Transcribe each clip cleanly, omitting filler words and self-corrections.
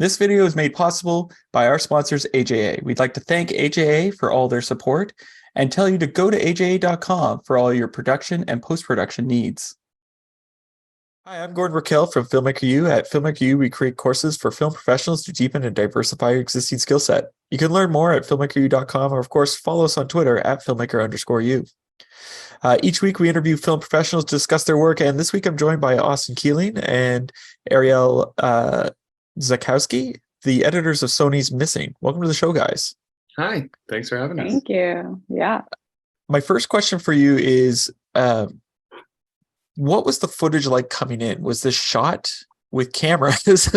This video is made possible by our sponsors, AJA. We'd like to thank AJA for all their support and tell you to go to aja.com for all your production and post-production needs. Hi, I'm Gordon Raquel from Filmmaker U. At Filmmaker U, we create courses for film professionals to deepen and diversify your existing skill set. You can learn more at filmmakeru.com, or of course, follow us on Twitter at filmmaker_u. Each week we interview film professionals to discuss their work, and this week I'm joined by Austin Keeling and Arielle Zakowski, the editors of Sony's Missing. Welcome to the show, guys. Hi, thanks for having us. Thank you. Yeah. My first question for you is, what was the footage like coming in? Was this shot with cameras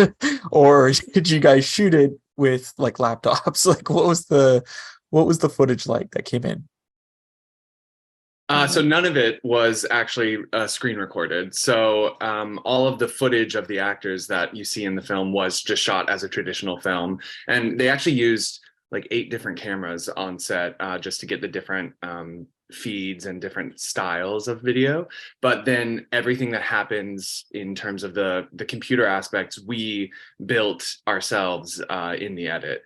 or did you guys shoot it with like laptops? Like what was the footage like that came in? So none of it was actually screen recorded. So all of the footage of the actors that you see in the film was just shot as a traditional film. And they actually used like 8 different cameras on set just to get the different feeds and different styles of video. But then everything that happens in terms of the computer aspects, we built ourselves in the edit.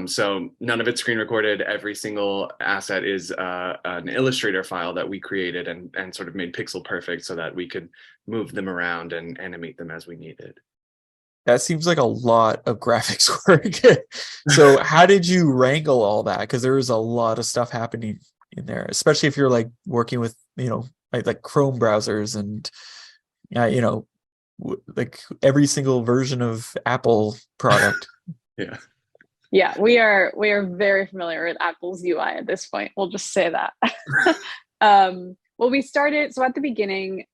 So none of it's screen recorded. Every single asset is an Illustrator file that we created and sort of made pixel perfect so that we could move them around and animate them as we needed. That seems like a lot of graphics work. So how did you wrangle all that? Because there was a lot of stuff happening in there, especially if you're like working with, like Chrome browsers and, like every single version of Apple product. Yeah. Yeah, we are very familiar with Apple's UI at this point. We'll just say that. Well, we started, so at the beginning,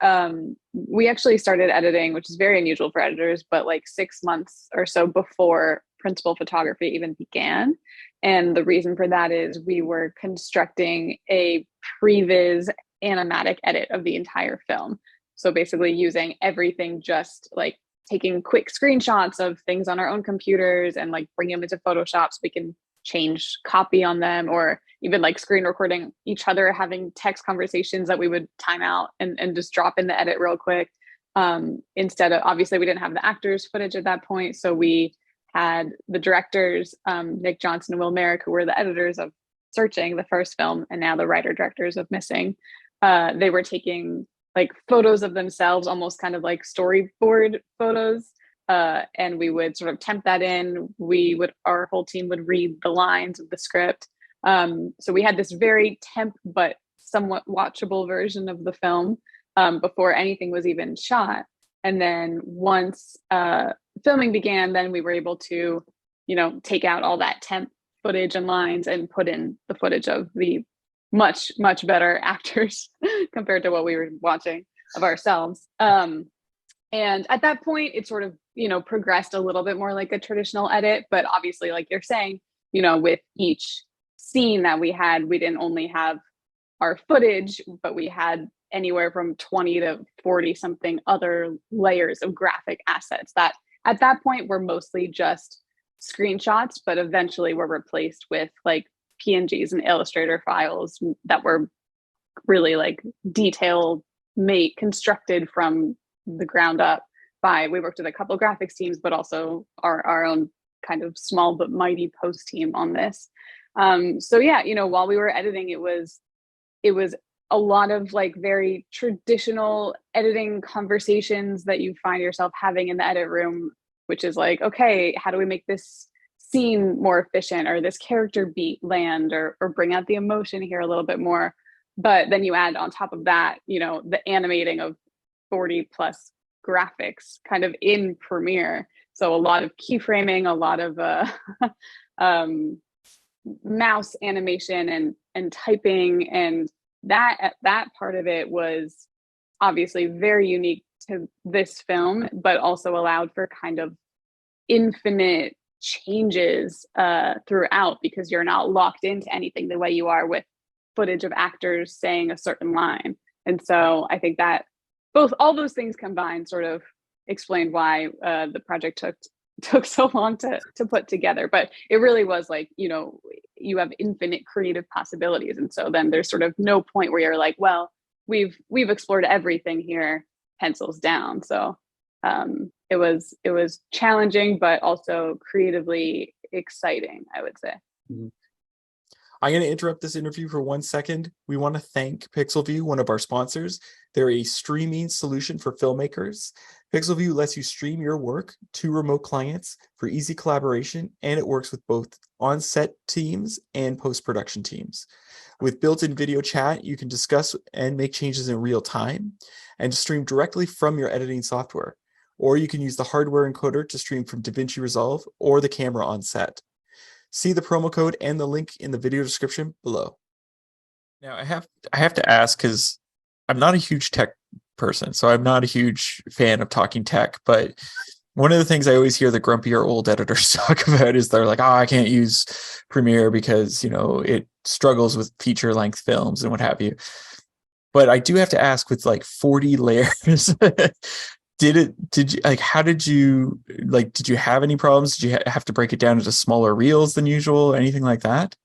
we actually started editing, which is very unusual for editors, but like 6 months or so before principal photography even began. And the reason for that is we were constructing a previs animatic edit of the entire film. So basically using everything, just like taking quick screenshots of things on our own computers and like bring them into Photoshop so we can change copy on them, or even like screen recording each other having text conversations that we would time out and just drop in the edit real quick. Instead of, obviously we didn't have the actors footage at that point, so we had the directors, Nick Johnson and Will Merrick, who were the editors of Searching, the first film, and now the writer directors of Missing. They were taking like photos of themselves, almost kind of like storyboard photos. And we would sort of temp that in. Our whole team would read the lines of the script. So we had this very temp, but somewhat watchable version of the film before anything was even shot. And then once filming began, then we were able to, take out all that temp footage and lines and put in the footage of the much, much better actors compared to what we were watching of ourselves. And at that point, it sort of, progressed a little bit more like a traditional edit. But obviously, like you're saying, with each scene that we had, we didn't only have our footage, but we had anywhere from 20 to 40 something other layers of graphic assets that at that point were mostly just screenshots, but eventually were replaced with like PNGs and Illustrator files that were really like detailed, constructed from the ground up we worked with a couple graphics teams, but also our own kind of small but mighty post team on this. So yeah, while we were editing, it was a lot of like very traditional editing conversations that you find yourself having in the edit room, which is like, okay, how do we make this scene more efficient, or this character beat land, or bring out the emotion here a little bit more. But then you add on top of that, the animating of 40 plus graphics kind of in Premiere. So a lot of keyframing, a lot of mouse animation and typing, and that part of it was obviously very unique to this film, but also allowed for kind of infinite changes throughout, because you're not locked into anything the way you are with footage of actors saying a certain line. And so I think that all those things combined sort of explained why the project took so long to put together. But it really was like, you have infinite creative possibilities, and so then there's sort of no point where you're like, well, we've explored everything here, pencils down. So it was challenging, but also creatively exciting, I would say. Mhm. I'm going to interrupt this interview for 1 second. We want to thank PixelView, one of our sponsors. They're a streaming solution for filmmakers. PixelView lets you stream your work to remote clients for easy collaboration, and it works with both on-set teams and post-production teams. With built-in video chat, you can discuss and make changes in real time and stream directly from your editing software. Or you can use the hardware encoder to stream from DaVinci Resolve or the camera on set. See the promo code and the link in the video description below. Now, I have to ask, because I'm not a huge tech person, so I'm not a huge fan of talking tech, but one of the things I always hear the grumpier old editors talk about is they're like, oh, I can't use Premiere because, it struggles with feature length films and what have you. But I do have to ask, with like 40 layers, how did you have any problems? Did you have to break it down into smaller reels than usual, anything like that?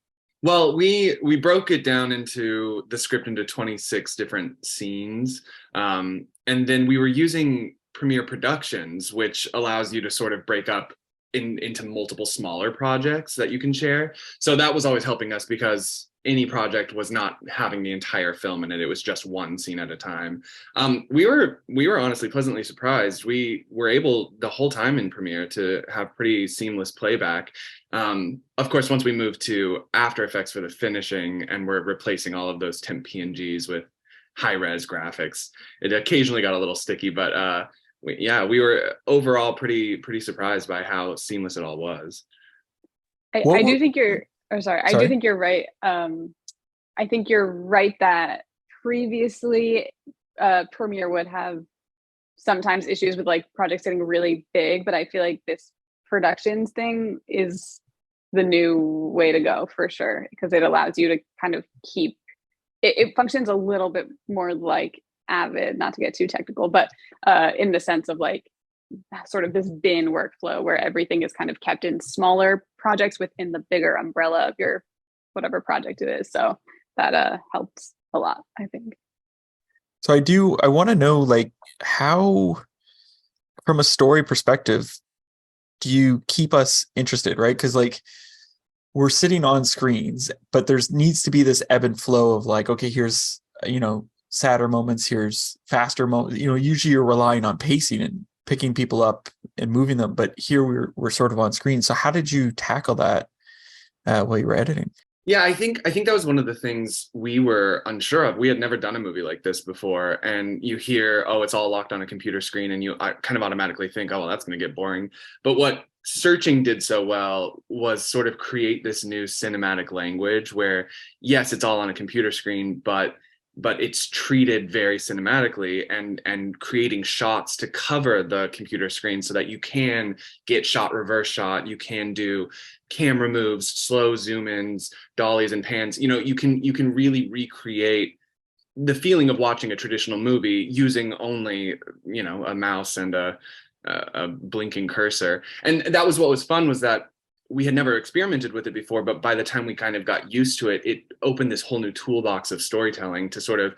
Well, we broke it down into the script into 26 different scenes. And then we were using Premiere Productions, which allows you to sort of break up into multiple smaller projects that you can share. So that was always helping us, because any project was not having the entire film in it. It was just one scene at a time. We were honestly pleasantly surprised. We were able the whole time in Premiere to have pretty seamless playback. Of course, once we moved to After Effects for the finishing and we're replacing all of those temp PNGs with high-res graphics, it occasionally got a little sticky, but we were overall pretty surprised by how seamless it all was. I do think you're I do think you're right. I think you're right that previously Premiere would have sometimes issues with like projects getting really big, but I feel like this productions thing is the new way to go for sure, because it allows you to kind of keep it functions a little bit more like Avid, not to get too technical, but in the sense of like sort of this bin workflow where everything is kind of kept in smaller projects within the bigger umbrella of your whatever project it is. So that helps a lot, I think. So I want to know, like, how, from a story perspective, do you keep us interested, right? Because like we're sitting on screens, but there's needs to be this ebb and flow of like, okay, here's, sadder moments, here's faster moments. Usually you're relying on pacing and picking people up and moving them, but here we're sort of on screen. So how did you tackle that while you were editing? Yeah, I think that was one of the things we were unsure of. We had never done a movie like this before, and you hear, oh, it's all locked on a computer screen, and you kind of automatically think, oh, well, that's going to get boring. But what searching did so well was sort of create this new cinematic language where, yes, it's all on a computer screen, but it's treated very cinematically, and creating shots to cover the computer screen so that you can get shot, reverse shot, you can do camera moves, slow zoom ins, dollies and pans. You can really recreate the feeling of watching a traditional movie using only a mouse and a blinking cursor. And that was what was fun, was that we had never experimented with it before, but by the time we kind of got used to it, it opened this whole new toolbox of storytelling to sort of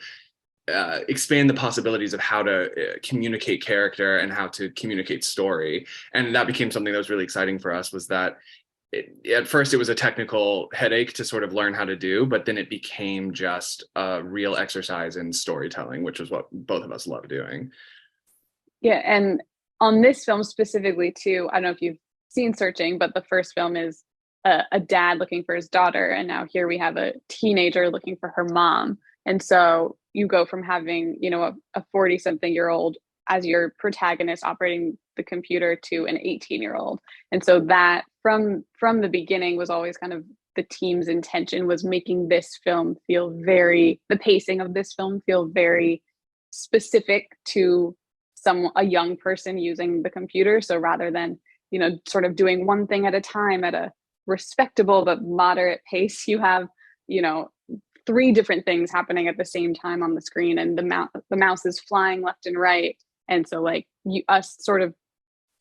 expand the possibilities of how to communicate character and how to communicate story. And that became something that was really exciting for us, was that at first it was a technical headache to sort of learn how to do, but then it became just a real exercise in storytelling, which was what both of us love doing. Yeah, and on this film specifically too, I don't know if you've seen Searching, but the first film is a dad looking for his daughter, and now here we have a teenager looking for her mom. And so you go from having a 40-something-year-old as your protagonist operating the computer to an 18-year-old. And so that from the beginning was always kind of the team's intention, was making this film the pacing of this film feel very specific to a young person using the computer. So rather than sort of doing one thing at a time at a respectable but moderate pace, you have 3 different things happening at the same time on the screen, and the mouse is flying left and right. And so like us sort of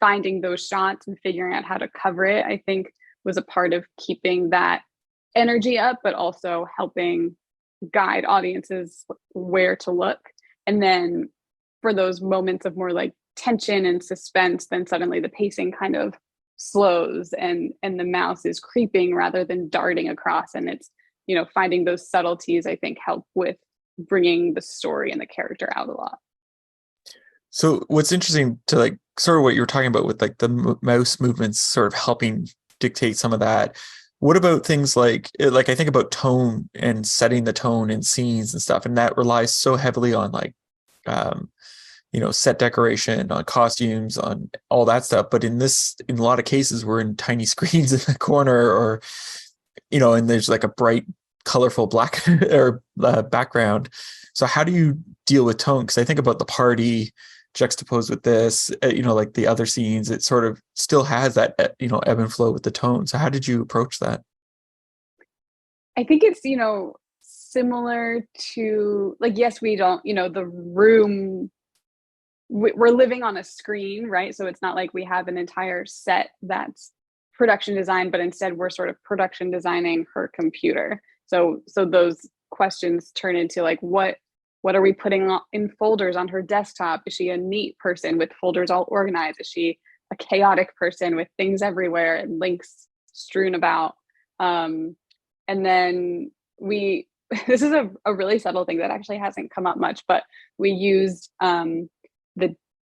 finding those shots and figuring out how to cover it, I think was a part of keeping that energy up, but also helping guide audiences where to look. And then for those moments of more like tension and suspense, then suddenly the pacing kind of slows and the mouse is creeping rather than darting across. And it's, finding those subtleties, I think, help with bringing the story and the character out a lot. So what's interesting to like sort of what you were talking about with like the mouse movements sort of helping dictate some of that. What about things like I think about tone and setting the tone in scenes and stuff, and that relies so heavily on like set decoration, on costumes, on all that stuff. But in a lot of cases, we're in tiny screens in the corner, or and there's like a bright, colorful black or background. So how do you deal with tone? Because I think about the party juxtaposed with this, like the other scenes, it sort of still has that, ebb and flow with the tone. So how did you approach that? I think it's, similar to like, yes, we don't, the room, we're living on a screen, right? So it's not like we have an entire set that's production design, but instead we're sort of production designing her computer. So those questions turn into like, what are we putting in folders on her desktop? Is she a neat person with folders all organized? Is she a chaotic person with things everywhere and links strewn about? And then this is a really subtle thing that actually hasn't come up much, but we used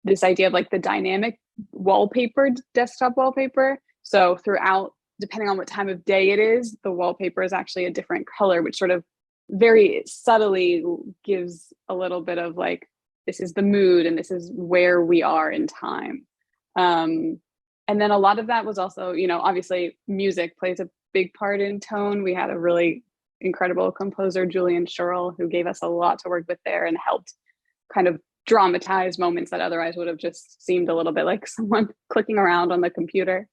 this idea of like the dynamic desktop wallpaper. So throughout, depending on what time of day it is, the wallpaper is actually a different color, which sort of very subtly gives a little bit of like, this is the mood and this is where we are in time. And then a lot of that was also, obviously music plays a big part in tone. We had a really incredible composer, Julian Schurl, who gave us a lot to work with there and helped kind of dramatize moments that otherwise would have just seemed a little bit like someone clicking around on the computer.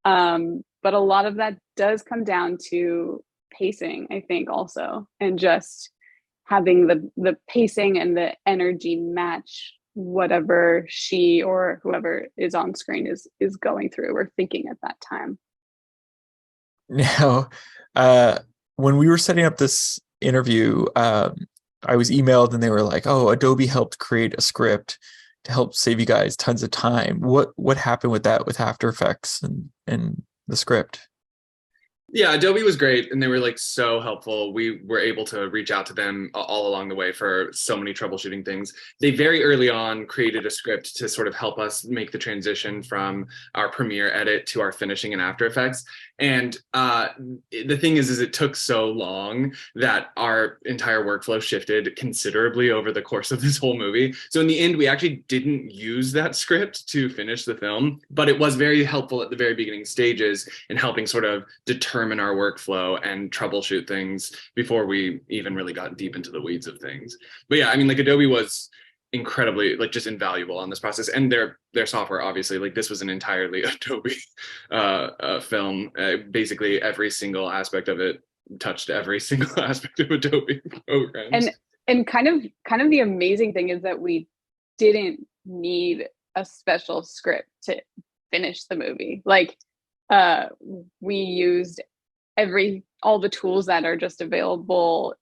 But a lot of that does come down to pacing, I think, also, and just having the pacing and the energy match whatever she or whoever is on screen is going through or thinking at that time. Now, when we were setting up this interview, I was emailed and they were like, "Oh, Adobe helped create a script to help save you guys tons of time." What happened with that, with After Effects and the script? Yeah, Adobe was great, and they were like so helpful. We were able to reach out to them all along the way for so many troubleshooting things. They very early on created a script to sort of help us make the transition from our Premiere edit to our finishing in After Effects. And the thing is it took so long that our entire workflow shifted considerably over the course of this whole movie. So in the end, we actually didn't use that script to finish the film, but it was very helpful at the very beginning stages in helping sort of determine our workflow and troubleshoot things before we even really got deep into the weeds of things. But yeah, I mean, like Adobe was incredibly like just invaluable on this process, and their software, obviously, like this was an entirely Adobe film. Basically every single aspect of it touched every single aspect of Adobe programs. And kind of the amazing thing is that we didn't need a special script to finish the movie. Like we used all the tools that are just available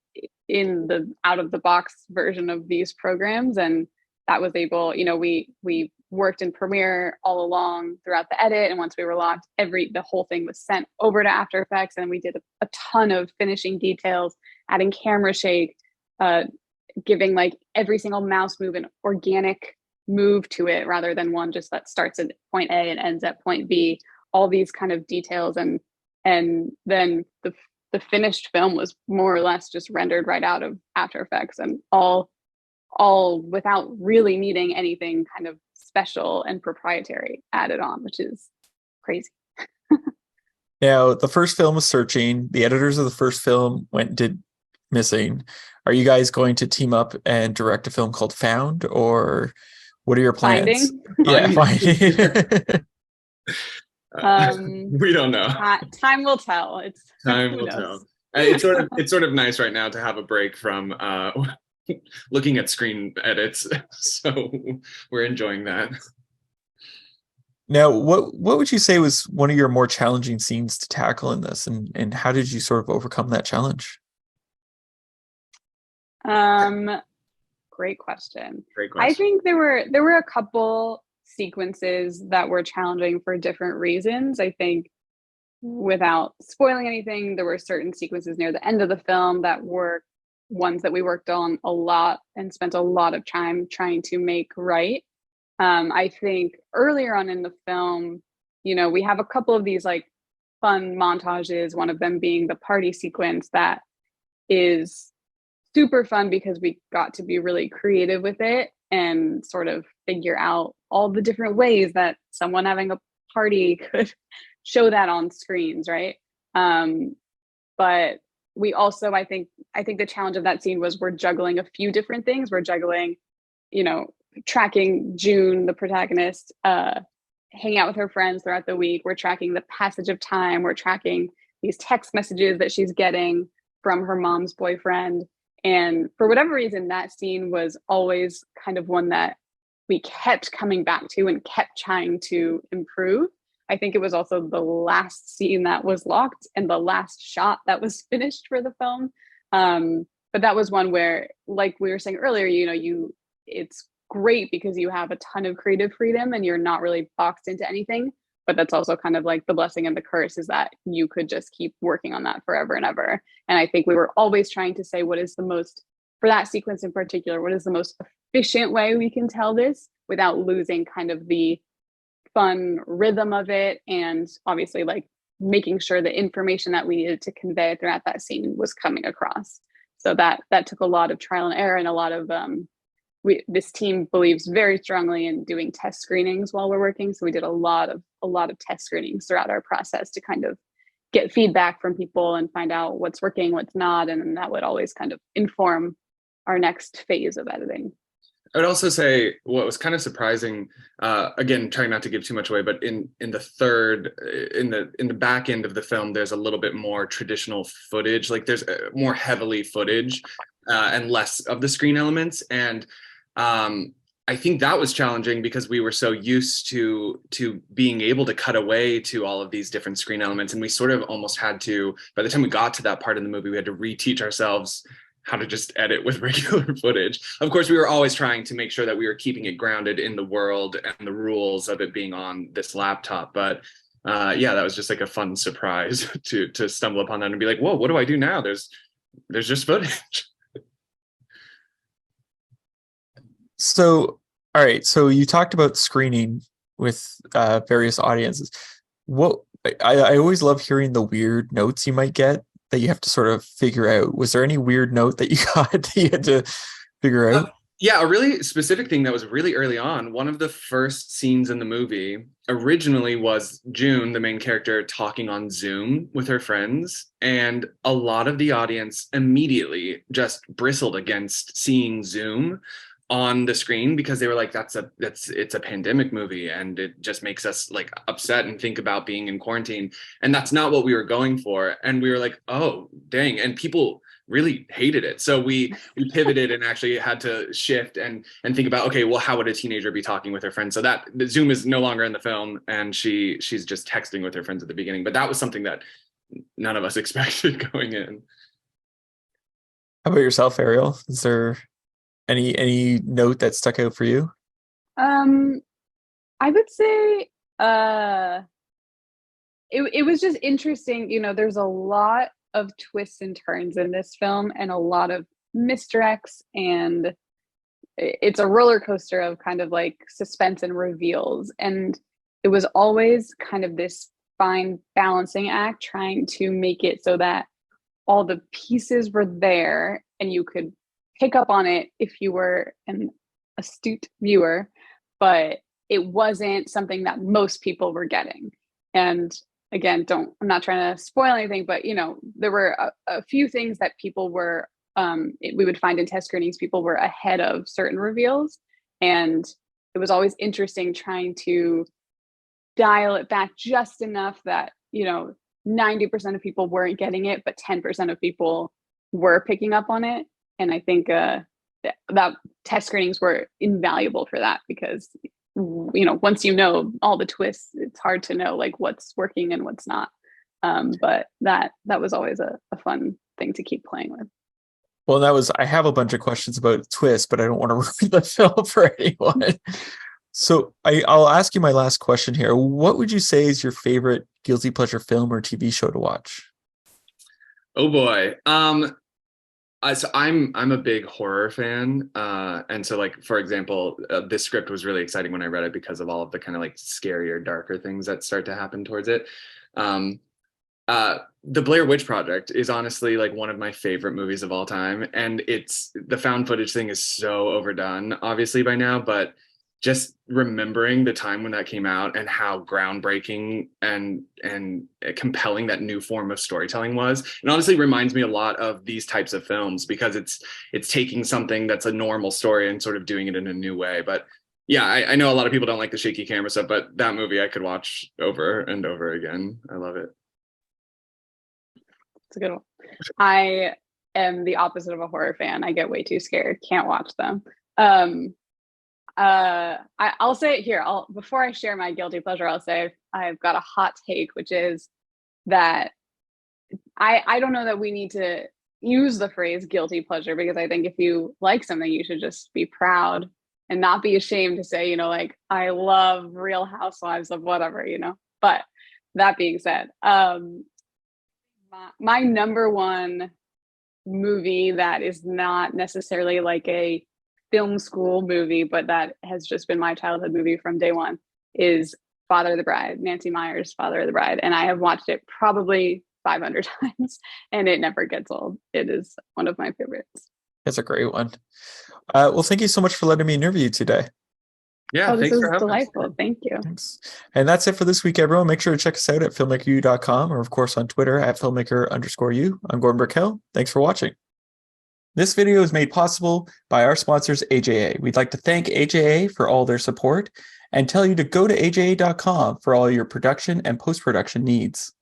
in the out of the box version of these programs, and that was able, we worked in Premiere all along throughout the edit, and once we were locked, the whole thing was sent over to After Effects, and we did a ton of finishing details, adding camera shake, giving like every single mouse move an organic move to it rather than one just that starts at point A and ends at point B, all these kind of details. And then the finished film was more or less just rendered right out of After Effects, and all without really needing anything kind of special and proprietary added on, which is crazy. Now, the first film was Searching. The editors of the first film did Missing. Are you guys going to team up and direct a film called Found, or what are your plans? Finding? Finding. We don't know. Time will tell. Time will tell. It's sort of nice right now to have a break from looking at screen edits, so we're enjoying that. Now, what would you say was one of your more challenging scenes to tackle in this, and how did you sort of overcome that challenge? Great question. I think there were a couple sequences that were challenging for different reasons. I think, without spoiling anything, there were certain sequences near the end of the film that were ones that we worked on a lot and spent a lot of time trying to make right. I think earlier on in the film, we have a couple of these like fun montages, one of them being the party sequence that is super fun because we got to be really creative with it and sort of figure out all the different ways that someone having a party could show that on screens, right? But we also, I think the challenge of that scene was we're juggling a few different things. We're juggling, tracking June, the protagonist, hanging out with her friends throughout the week. We're tracking the passage of time. We're tracking these text messages that she's getting from her mom's boyfriend. And for whatever reason, that scene was always kind of one that we kept coming back to and kept trying to improve. I think it was also the last scene that was locked and the last shot that was finished for the film. But that was one where, like we were saying earlier, it's great because you have a ton of creative freedom and you're not really boxed into anything. But that's also kind of like the blessing and the curse, is that you could just keep working on that forever and ever. And I think we were always trying to say, what is the most, for that sequence in particular, what is the most efficient way we can tell this without losing kind of the fun rhythm of it, and obviously like making sure the information that we needed to convey throughout that scene was coming across. So that took a lot of trial and error, and a lot of this team believes very strongly in doing test screenings while we're working. So we did a lot of test screenings throughout our process to kind of get feedback from people and find out what's working, what's not, and then that would always kind of inform our next phase of editing. I would also say what was kind of surprising, again, trying not to give too much away, but in the back end of the film, there's a little bit more traditional footage. Like there's more heavily footage and less of the screen elements. And I think that was challenging because we were so used to being able to cut away to all of these different screen elements. And we sort of almost had to, by the time we got to that part in the movie, we had to reteach ourselves how to just edit with regular footage. Of course, we were always trying to make sure that we were keeping it grounded in the world and the rules of it being on this laptop. But yeah, that was just like a fun surprise to stumble upon that and be like, whoa, what do I do now? There's just footage. So, all right. So you talked about screening with various audiences. I always love hearing the weird notes you might get that you have to sort of figure out. Was there any weird note that you got that you had to figure out? Yeah, a really specific thing that was really early on. One of the first scenes in the movie originally was June, the main character, talking on Zoom with her friends. And a lot of the audience immediately just bristled against seeing Zoom on the screen because they were like, it's a pandemic movie and it just makes us like upset and think about being in quarantine. And that's not what we were going for. And we were like, oh, dang. And people really hated it. So we pivoted and actually had to shift and think about, okay, well, how would a teenager be talking with her friends? So that the Zoom is no longer in the film and she's just texting with her friends at the beginning. But that was something that none of us expected going in. How about yourself, Arielle? Is there any note that stuck out for you? I would say it was just interesting. There's a lot of twists and turns in this film and a lot of misdirects, and it's a roller coaster of kind of like suspense and reveals. And it was always kind of this fine balancing act, trying to make it so that all the pieces were there and you could pick up on it if you were an astute viewer, but it wasn't something that most people were getting. And again, I'm not trying to spoil anything, but there were a few things that people were, we would find in test screenings, people were ahead of certain reveals. And it was always interesting trying to dial it back just enough that, 90% of people weren't getting it, but 10% of people were picking up on it. And I think that test screenings were invaluable for that because, once all the twists, it's hard to know like what's working and what's not. But that was always a fun thing to keep playing with. Well, I have a bunch of questions about twists, but I don't want to ruin the film for anyone. So I'll ask you my last question here. What would you say is your favorite guilty pleasure film or TV show to watch? Oh boy. So I'm a big horror fan, and so like for example, this script was really exciting when I read it because of all of the kind of like scarier, darker things that start to happen towards it. Um, the Blair Witch Project is honestly like one of my favorite movies of all time, and it's the found footage thing is so overdone, obviously by now, but just remembering the time when that came out and how groundbreaking and compelling that new form of storytelling was, and honestly reminds me a lot of these types of films because it's taking something that's a normal story and sort of doing it in a new way. But yeah, I know a lot of people don't like the shaky camera stuff, but that movie I could watch over and over again. I love it. It's a good one. I am the opposite of a horror fan. I get way too scared. Can't watch them. I'll say it here. Before I share my guilty pleasure, I'll say I've got a hot take, which is that I don't know that we need to use the phrase guilty pleasure, because I think if you like something, you should just be proud and not be ashamed to say, like, I love Real Housewives of whatever, But that being said, my number one movie that is not necessarily like a film school movie, but that has just been my childhood movie from day one, is Father of the Bride, Nancy Meyers' Father of the Bride. And I have watched it probably 500 times and it never gets old. It is one of my favorites. It's a great one. Well, thank you so much for letting me interview you today. Yeah, this thanks was for having delightful. us. Thank you. Thanks. And that's it for this week, everyone. Make sure to check us out at filmmakeru.com or, of course, on Twitter at filmmaker_u. I'm Gordon Burkell. Thanks for watching. This video is made possible by our sponsors, AJA. We'd like to thank AJA for all their support and tell you to go to aja.com for all your production and post-production needs.